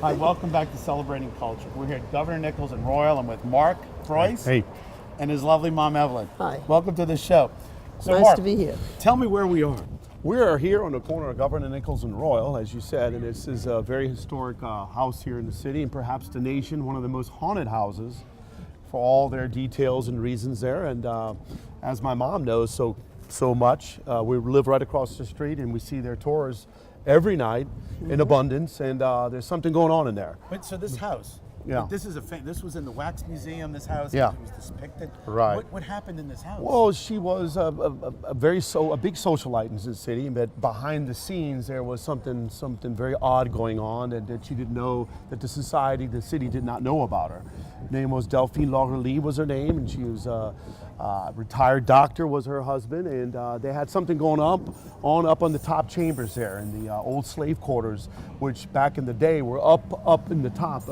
Hi, welcome back to Celebrating Culture. We're here at Governor Nichols and Royal. I'm with Mark Preuss and his lovely mom, Evelyn. Hi. Welcome to the show. So Nice Mark, to be here. tell me where we are. We are here on the corner of Governor Nichols and Royal, as you said, and this is a very historic house here in the city and perhaps the nation, one of the most haunted houses for all their details and reasons there. And as my mom knows so much, we live right across the street and we see their tours every night in abundance, and there's something going on in there. Wait, so this house, this is this was in the Wax Museum, this house, Yeah. it was depicted. Right. What happened in this house? Well, she was a big socialite in the city, but behind the scenes there was something very odd going on that she didn't know, that the city did not know about her. Her name was Delphine Laurely was her name, and she was a retired doctor was her husband, and they had something going up on the top chambers there in the old slave quarters, which back in the day were up in the top,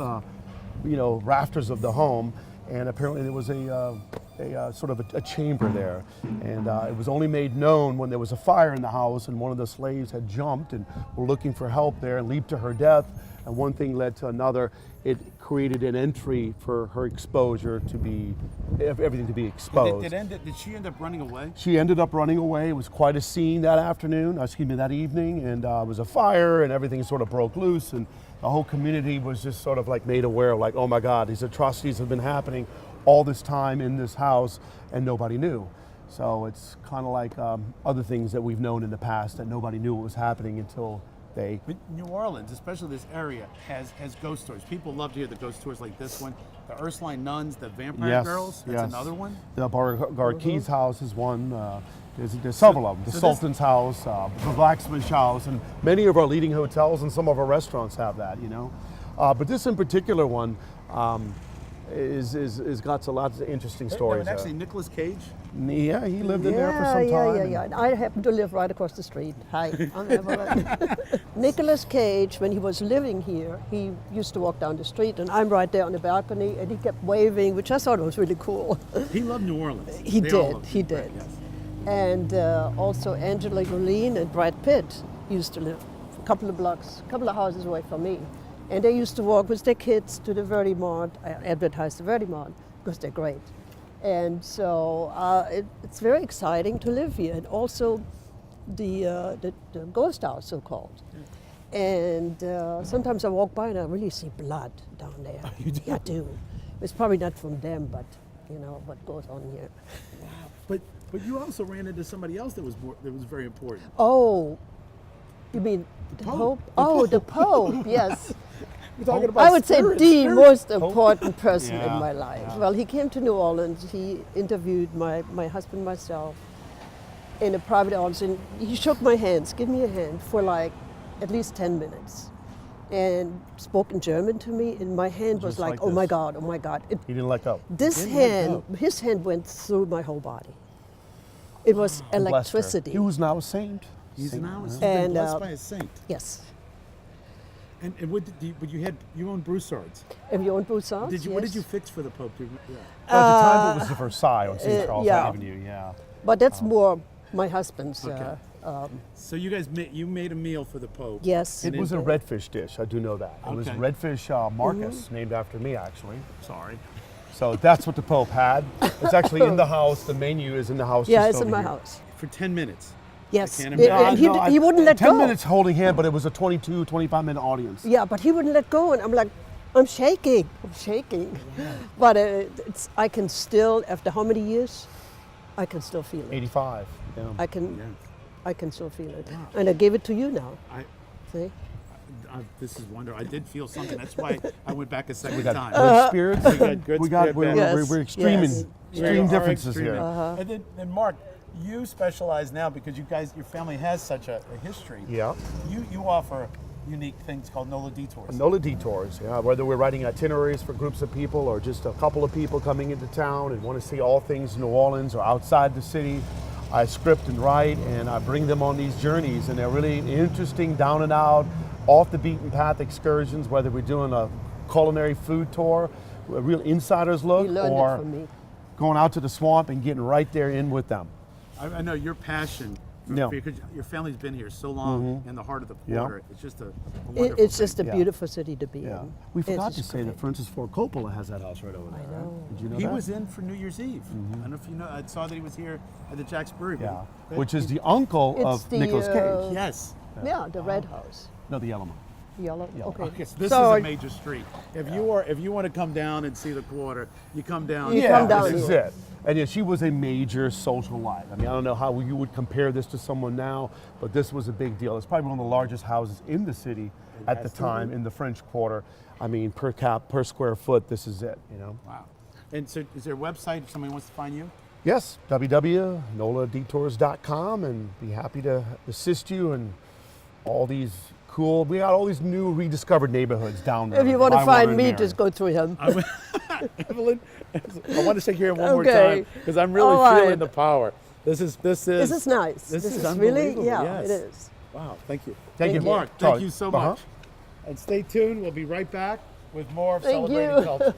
rafters of the home. And apparently there was a sort of a chamber there, and it was only made known when there was a fire in the house and one of the slaves had jumped and were looking for help there and leaped to her death, and one thing led to another. It created an entry for her exposure to be, everything to be exposed. Did she end up running away? She ended up running away. It was quite a scene that that evening, and it was a fire and everything sort of broke loose, and the whole community was just sort of like made aware, like, oh my God, these atrocities have been happening all this time in this house and nobody knew. So it's kind of like other things that we've known in the past that nobody knew what was happening until they... But New Orleans, especially this area, has ghost stories. People love to hear the ghost stories like this one. The Ursuline nuns, the vampire girls, that's another one. The Barke's house is one. There's several of them. The Sultan's house, the blacksmith's house, and many of our leading hotels and some of our restaurants have that, But this in particular one is got a lot of interesting stories. And actually, Nicolas Cage? Yeah, he lived in there for some time. Yeah. I happen to live right across the street. Hi, I'm Evelyn. Nicolas Cage, when he was living here, he used to walk down the street, and I'm right there on the balcony, and he kept waving, which I thought was really cool. He loved New Orleans. He did. Yes. And also Angela Jolie and Brad Pitt used to live a couple of houses away from me. And they used to walk with their kids to the Verdi Mart. I advertised the Verdi Mart because they're great. And so it's very exciting to live here. And also the ghost house, so-called. And sometimes I walk by and I really see blood down there. Oh, you do? Yeah, I do. It's probably not from them, but what goes on here. Wow. But you also ran into somebody else that was very important. Oh, you mean the Pope? The Pope, yes. We're talking about I would say the most Pope. important person in Yeah, my life. yeah. Well, he came to New Orleans. He interviewed my husband and myself in a private audience. And he shook my hands, give me a hand, for like at least 10 minutes. And spoke in German to me, and my hand was Just like, like oh this. my God. He didn't let go. His hand went through my whole body. It was electricity. He was now a saint. He's now And, been blessed by a saint. Yes. And but you own Broussards. Have you owned Broussards? What did you fix for the Pope? Well, at the time it was the Versailles on St. Charles yeah. Avenue, yeah. But that's more my husband's. Okay. So you guys made a meal for the Pope. Yes. It was a redfish dish, I do know that. It was Okay. redfish Marcus, named after me actually. Sorry. So that's what the Pope had. It's actually in the house. The menu is in the house. Yeah, just it's in over my here. house. For 10 minutes. Yes. I can't And imagine. he wouldn't let 10 go. 10 minutes holding hand, but it was a 22, 25-minute audience. Yeah, but he wouldn't let go, and I'm like, I'm shaking. But I can still, after how many years, I can still feel it. 85. Yeah. I can still feel it. Wow. And I gave it to you now. See? This is wonderful. I did feel something. That's why I went back a second We got time. good spirits. We got good Yes. We're extreme Yes. extreme differences extreme. here. And then Mark, you specialize now because your family has such a history. Yeah. You offer unique things called Enola Detours. Enola Detours, yeah. Whether we're writing itineraries for groups of people or just a couple of people coming into town and want to see all things New Orleans or outside the city, I script and write and I bring them on these journeys, and they're really interesting, down and out, off the beaten path excursions, whether we're doing a culinary food tour, a real insider's look, You learned it or from me. going out to the swamp and getting right there in with them. I know your passion Yeah. because your family's been here so long in the heart of the Yeah. quarter. It's just a wonderful It's just a Yeah. beautiful city to be Yeah. in. We It's forgot to just say that great. Francis Ford Coppola has that house right over there. I right? know. Did you know He that? was in for New Year's Eve. I don't know if you know. I saw that he was here at the Jack's Brewery. Yeah. But Which is the uncle It's of the, Nicolas Cage. yes. Yeah, the red house. No, the yellow one. Yellow. Yeah. Okay. Okay, so this So is a major street. If you want to come down and see the quarter, you come down. You Yeah, come down this is here. it. And yeah, she was a major socialite. I mean, I don't know how you would compare this to someone now, but this was a big deal. It's probably one of the largest houses in the city at the has to time be. in the French Quarter. I mean, per square foot, this is it. You know. Wow. And so, is there a website if somebody wants to find you? Yes, www.enoladetours.com, and be happy to assist you in all these cool. We got all these new rediscovered neighborhoods down there. If you want to By water find and me, Marion. just go through him. Evelyn, I want to take here one more Okay. time because I'm really All feeling right. the power. This is This is nice. This is really, unbelievable, yeah, yes. it is. Wow. Thank you. Thank you. Mark. Sorry. Thank you so Uh-huh. much. And stay tuned. We'll be right back with more of Thank Celebrating you. Culture.